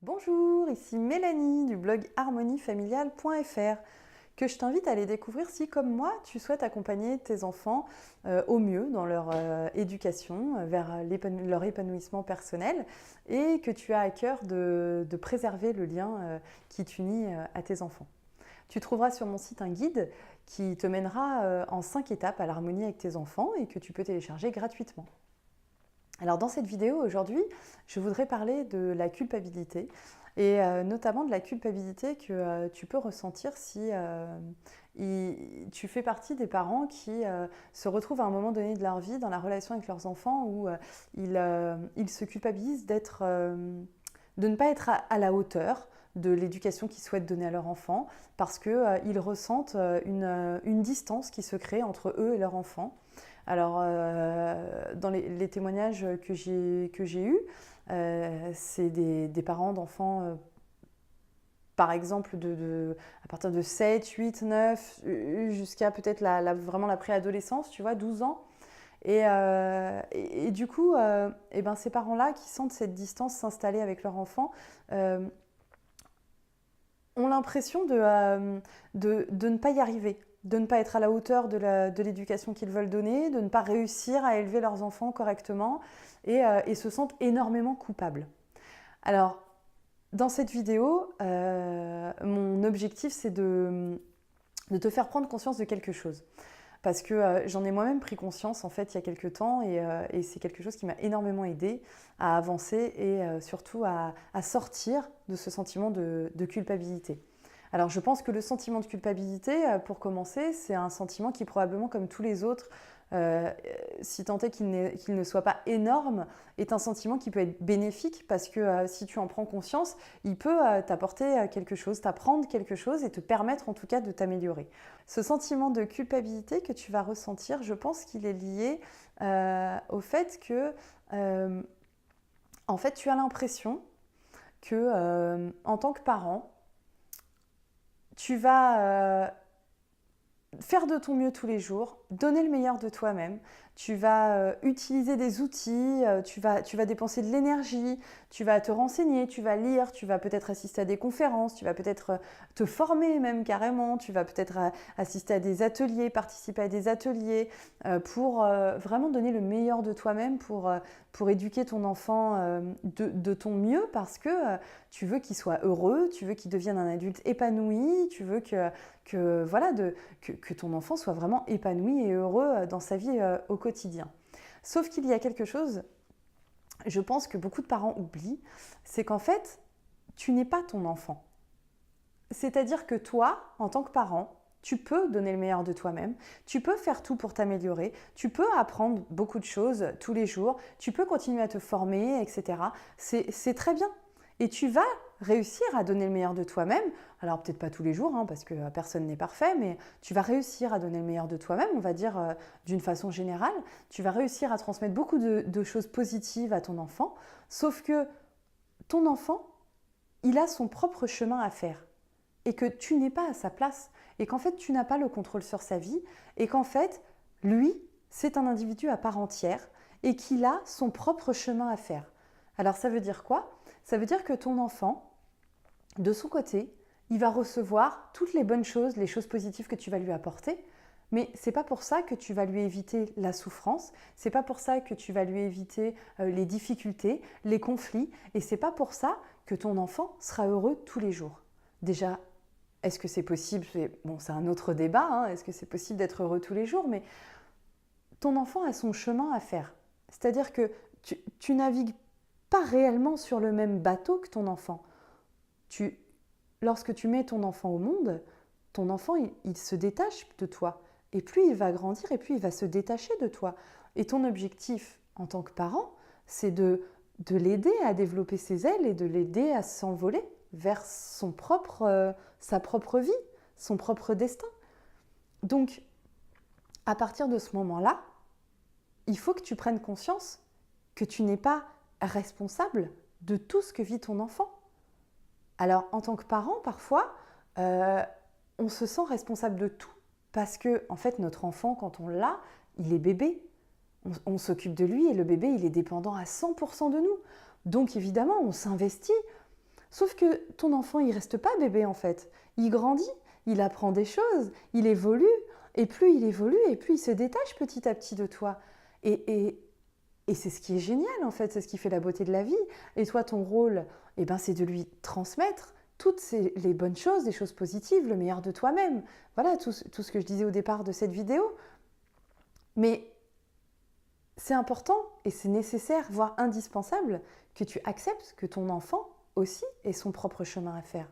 Bonjour, ici Mélanie du blog harmoniefamiliale.fr que je t'invite à aller découvrir si, comme moi, tu souhaites accompagner tes enfants au mieux dans leur éducation, vers leur épanouissement personnel et que tu as à cœur de préserver le lien qui t'unit à tes enfants. Tu trouveras sur mon site un guide qui te mènera en 5 étapes à l'harmonie avec tes enfants et que tu peux télécharger gratuitement. Alors dans cette vidéo aujourd'hui, je voudrais parler de la culpabilité et notamment de la culpabilité que tu peux ressentir si tu fais partie des parents qui se retrouvent à un moment donné de leur vie dans la relation avec leurs enfants où ils se culpabilisent de ne pas être à la hauteur de l'éducation qu'ils souhaitent donner à leur enfant parce qu'ils ressentent une distance qui se crée entre eux et leur enfant. Alors, dans les témoignages que j'ai eus, c'est des parents d'enfants, par exemple, à partir de 7, 8, 9, jusqu'à peut-être vraiment la préadolescence, tu vois, 12 ans. Et du coup, eh ben, ces parents-là qui sentent cette distance s'installer avec leur enfant, ont l'impression de ne pas y arriver, de ne pas être à la hauteur de l'éducation qu'ils veulent donner, de ne pas réussir à élever leurs enfants correctement et se sentent énormément coupables. Alors, dans cette vidéo, mon objectif, c'est de te faire prendre conscience de quelque chose. Parce que j'en ai moi-même pris conscience en fait il y a quelques temps et c'est quelque chose qui m'a énormément aidé à avancer et surtout à sortir de ce sentiment de culpabilité. Alors je pense que le sentiment de culpabilité, pour commencer, c'est un sentiment qui probablement comme tous les autres, euh, si tant est qu'il ne soit pas énorme, est un sentiment qui peut être bénéfique parce que si tu en prends conscience, il peut t'apporter quelque chose, t'apprendre quelque chose et te permettre en tout cas de t'améliorer. Ce sentiment de culpabilité que tu vas ressentir, je pense qu'il est lié au fait que en fait, tu as l'impression que en tant que parent, tu vas faire de ton mieux tous les jours, donner le meilleur de toi-même. Tu vas utiliser des outils, tu vas dépenser de l'énergie, tu vas te renseigner, tu vas lire, tu vas peut-être assister à des conférences, tu vas peut-être te former même carrément, tu vas peut-être assister à des ateliers, participer à des ateliers pour vraiment donner le meilleur de toi-même pour éduquer ton enfant de ton mieux parce que tu veux qu'il soit heureux, tu veux qu'il devienne un adulte épanoui, tu veux voilà, que ton enfant soit vraiment épanoui et heureux dans sa vie au quotidien. Sauf qu'il y a quelque chose, je pense que beaucoup de parents oublient, c'est qu'en fait, tu n'es pas ton enfant. C'est-à-dire que toi, en tant que parent, tu peux donner le meilleur de toi-même, tu peux faire tout pour t'améliorer, tu peux apprendre beaucoup de choses tous les jours, tu peux continuer à te former, etc. C'est très bien. Et tu vas réussir à donner le meilleur de toi-même. Alors peut-être pas tous les jours, hein, parce que personne n'est parfait, mais tu vas réussir à donner le meilleur de toi-même, on va dire d'une façon générale. Tu vas réussir à transmettre beaucoup de choses positives à ton enfant, sauf que ton enfant, il a son propre chemin à faire et que tu n'es pas à sa place et qu'en fait tu n'as pas le contrôle sur sa vie et qu'en fait lui c'est un individu à part entière et qu'il a son propre chemin à faire. Alors ça veut dire quoi? Ça veut dire que ton enfant, de son côté, il va recevoir toutes les bonnes choses, les choses positives que tu vas lui apporter, mais c'est pas pour ça que tu vas lui éviter la souffrance, c'est pas pour ça que tu vas lui éviter les difficultés, les conflits, et c'est pas pour ça que ton enfant sera heureux tous les jours. Déjà, est-ce que c'est possible? Bon, c'est un autre débat, hein. Est-ce que c'est possible d'être heureux tous les jours? Mais ton enfant a son chemin à faire. C'est-à-dire que tu navigues pas réellement sur le même bateau que ton enfant. Tu, Lorsque tu mets ton enfant au monde, ton enfant, il se détache de toi. Et plus il va grandir, et plus il va se détacher de toi. Et ton objectif en tant que parent, c'est de l'aider à développer ses ailes et de l'aider à s'envoler vers sa propre vie, son propre destin. Donc, à partir de ce moment-là, il faut que tu prennes conscience que tu n'es pas responsable de tout ce que vit ton enfant. Alors, en tant que parent, parfois, on se sent responsable de tout parce que, en fait, notre enfant, quand on l'a, il est bébé. On s'occupe de lui et le bébé, il est dépendant à 100% de nous. Donc, évidemment, on s'investit Sauf que ton enfant, il reste pas bébé en fait. Il grandit, il apprend des choses, il évolue. Et plus il évolue, et plus il se détache petit à petit de toi. Et c'est ce qui est génial en fait, c'est ce qui fait la beauté de la vie. Et toi, ton rôle, c'est de lui transmettre toutes les bonnes choses, les choses positives, le meilleur de toi-même. Voilà tout ce que je disais au départ de cette vidéo. Mais c'est important et c'est nécessaire, voire indispensable, que tu acceptes que ton enfant aussi ait son propre chemin à faire.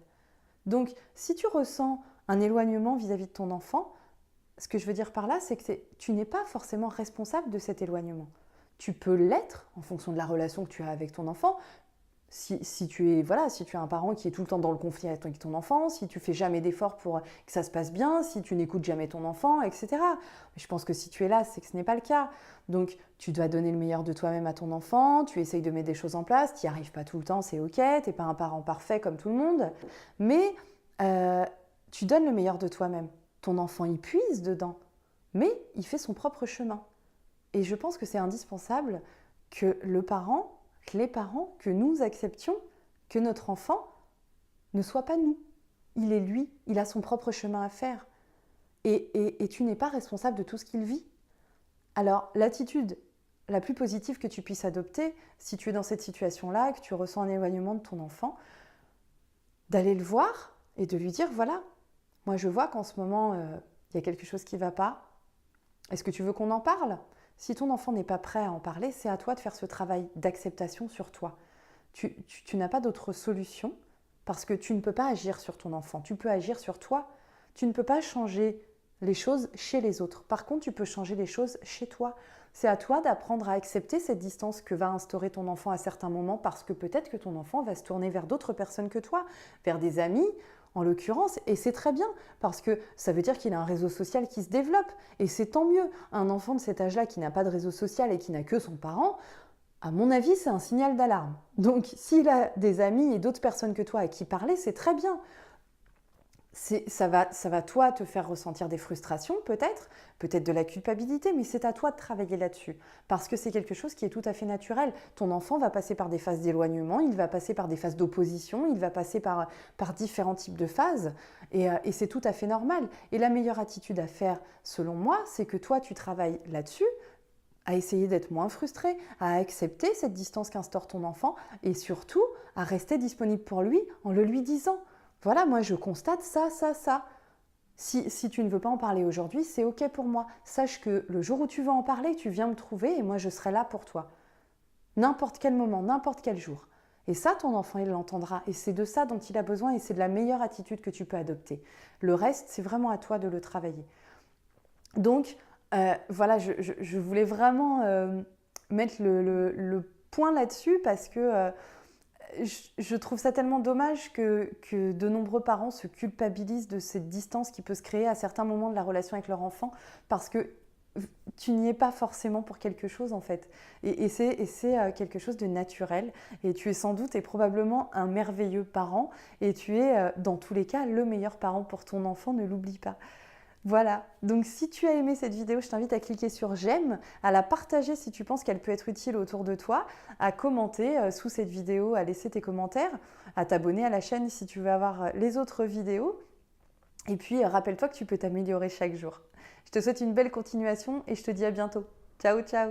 Donc, si tu ressens un éloignement vis-à-vis de ton enfant, ce que je veux dire par là, c'est que tu n'es pas forcément responsable de cet éloignement. Tu peux l'être en fonction de la relation que tu as avec ton enfant. Si tu es un parent qui est tout le temps dans le conflit avec ton enfant, si tu fais jamais d'efforts pour que ça se passe bien, si tu n'écoutes jamais ton enfant, etc. Mais je pense que si tu es là, c'est que ce n'est pas le cas. Donc, tu dois donner le meilleur de toi-même à ton enfant, tu essayes de mettre des choses en place, tu n'y arrives pas tout le temps, c'est ok, tu n'es pas un parent parfait comme tout le monde, mais tu donnes le meilleur de toi-même. Ton enfant y puise dedans, mais il fait son propre chemin. Et je pense que c'est indispensable que les parents, que nous acceptions que notre enfant ne soit pas nous. Il est lui, il a son propre chemin à faire. Et tu n'es pas responsable de tout ce qu'il vit. Alors, l'attitude la plus positive que tu puisses adopter, si tu es dans cette situation-là, que tu ressens un éloignement de ton enfant, d'aller le voir et de lui dire, voilà, moi je vois qu'en ce moment, il y a quelque chose qui ne va pas. Est-ce que tu veux qu'on en parle ? Si ton enfant n'est pas prêt à en parler, c'est à toi de faire ce travail d'acceptation sur toi. Tu n'as pas d'autre solution parce que tu ne peux pas agir sur ton enfant. Tu peux agir sur toi. Tu ne peux pas changer les choses chez les autres. Par contre, tu peux changer les choses chez toi. C'est à toi d'apprendre à accepter cette distance que va instaurer ton enfant à certains moments parce que peut-être que ton enfant va se tourner vers d'autres personnes que toi, vers des amis, en l'occurrence, et c'est très bien, parce que ça veut dire qu'il a un réseau social qui se développe, et c'est tant mieux. Un enfant de cet âge-là qui n'a pas de réseau social et qui n'a que son parent, à mon avis, c'est un signal d'alarme. Donc, s'il a des amis et d'autres personnes que toi à qui parler, c'est très bien. Ça va toi te faire ressentir des frustrations peut-être de la culpabilité, mais c'est à toi de travailler là-dessus parce que c'est quelque chose qui est tout à fait naturel. Ton enfant va passer par des phases d'éloignement, il va passer par des phases d'opposition, il va passer par différents types de phases et c'est tout à fait normal. Et la meilleure attitude à faire, selon moi, c'est que toi tu travailles là-dessus, à essayer d'être moins frustré, à accepter cette distance qu'instaure ton enfant et surtout à rester disponible pour lui en le lui disant. Voilà, moi je constate ça. Si tu ne veux pas en parler aujourd'hui, c'est ok pour moi. Sache que le jour où tu veux en parler, tu viens me trouver et moi je serai là pour toi. N'importe quel moment, n'importe quel jour. Et ça, ton enfant, il l'entendra. Et c'est de ça dont il a besoin et c'est de la meilleure attitude que tu peux adopter. Le reste, c'est vraiment à toi de le travailler. Donc, voilà, je voulais vraiment mettre le point là-dessus parce que je trouve ça tellement dommage que de nombreux parents se culpabilisent de cette distance qui peut se créer à certains moments de la relation avec leur enfant parce que tu n'y es pas forcément pour quelque chose en fait. Et c'est quelque chose de naturel. Et tu es sans doute et probablement un merveilleux parent. Et tu es dans tous les cas le meilleur parent pour ton enfant, ne l'oublie pas. Voilà, donc si tu as aimé cette vidéo, je t'invite à cliquer sur j'aime, à la partager si tu penses qu'elle peut être utile autour de toi, à commenter sous cette vidéo, à laisser tes commentaires, à t'abonner à la chaîne si tu veux avoir les autres vidéos. Et puis rappelle-toi que tu peux t'améliorer chaque jour. Je te souhaite une belle continuation et je te dis à bientôt. Ciao, ciao!